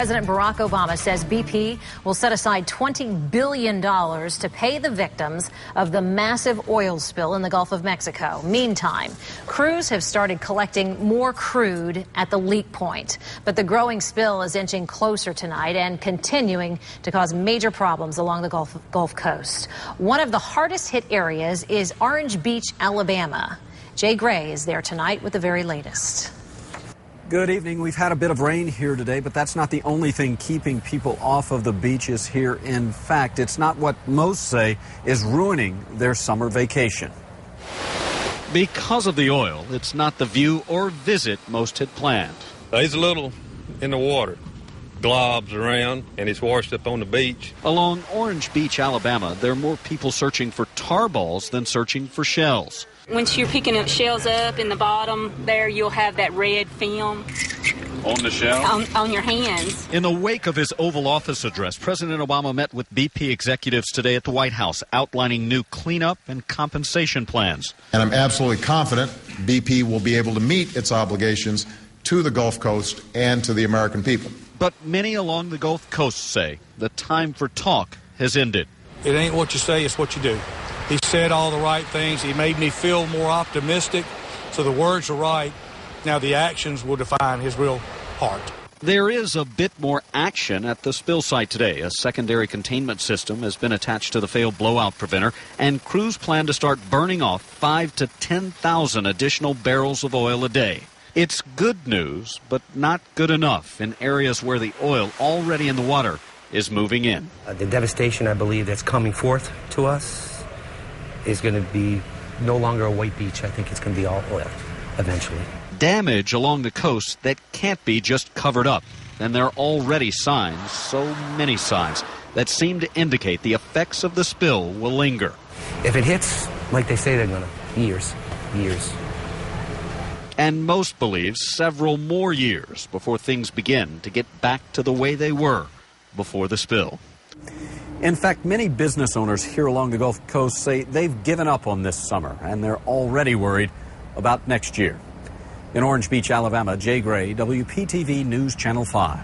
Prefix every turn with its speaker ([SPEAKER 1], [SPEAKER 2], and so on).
[SPEAKER 1] President Barack Obama says BP will set aside $20 billion to pay the victims of the massive oil spill in the Gulf of Mexico. Meantime, crews have started collecting more crude at the leak point. But the growing spill is inching closer tonight and continuing to cause major problems along the Gulf Coast. One of the hardest hit areas is Orange Beach, Alabama. Jay Gray is there tonight with the very latest.
[SPEAKER 2] Good evening. We've had a bit of rain here today, but that's not the only thing keeping people off of the beaches here. In fact, it's not what most say is ruining their summer vacation.
[SPEAKER 3] Because of the oil, it's not the view or visit most had planned.
[SPEAKER 4] There's a little in the water, globs around, and it's washed up on the beach.
[SPEAKER 3] Along Orange Beach, Alabama, there are more people searching for tar balls than searching for shells.
[SPEAKER 5] Once you're picking up shells up in the bottom there, you'll have that red film
[SPEAKER 3] on the shell?
[SPEAKER 5] On your hands.
[SPEAKER 3] In the wake of his Oval Office address, President Obama met with BP executives today at the White House, outlining new cleanup and compensation plans.
[SPEAKER 6] And I'm absolutely confident BP will be able to meet its obligations to the Gulf Coast and to the American people.
[SPEAKER 3] But many along the Gulf Coast say the time for talk has ended.
[SPEAKER 7] It ain't what you say, it's what you do. He said all the right things. He made me feel more optimistic. So the words are right. Now the actions will define his real heart.
[SPEAKER 3] There is a bit more action at the spill site today. A secondary containment system has been attached to the failed blowout preventer, and crews plan to start burning off 5,000 to 10,000 additional barrels of oil a day. It's good news, but not good enough in areas where the oil already in the water is moving in.
[SPEAKER 8] The devastation, I believe, that's coming forth to us is going to be no longer a white beach. I think it's going to be all oil eventually.
[SPEAKER 3] Damage along the coast that can't be just covered up. And there are already signs, so many signs, that seem to indicate the effects of the spill will linger.
[SPEAKER 8] If it hits, like they say they're going to, years.
[SPEAKER 3] And most believe several more years before things begin to get back to the way they were before the spill.
[SPEAKER 2] In fact, many business owners here along the Gulf Coast say they've given up on this summer, and they're already worried about next year. In Orange Beach, Alabama, Jay Gray, WPTV News Channel 5.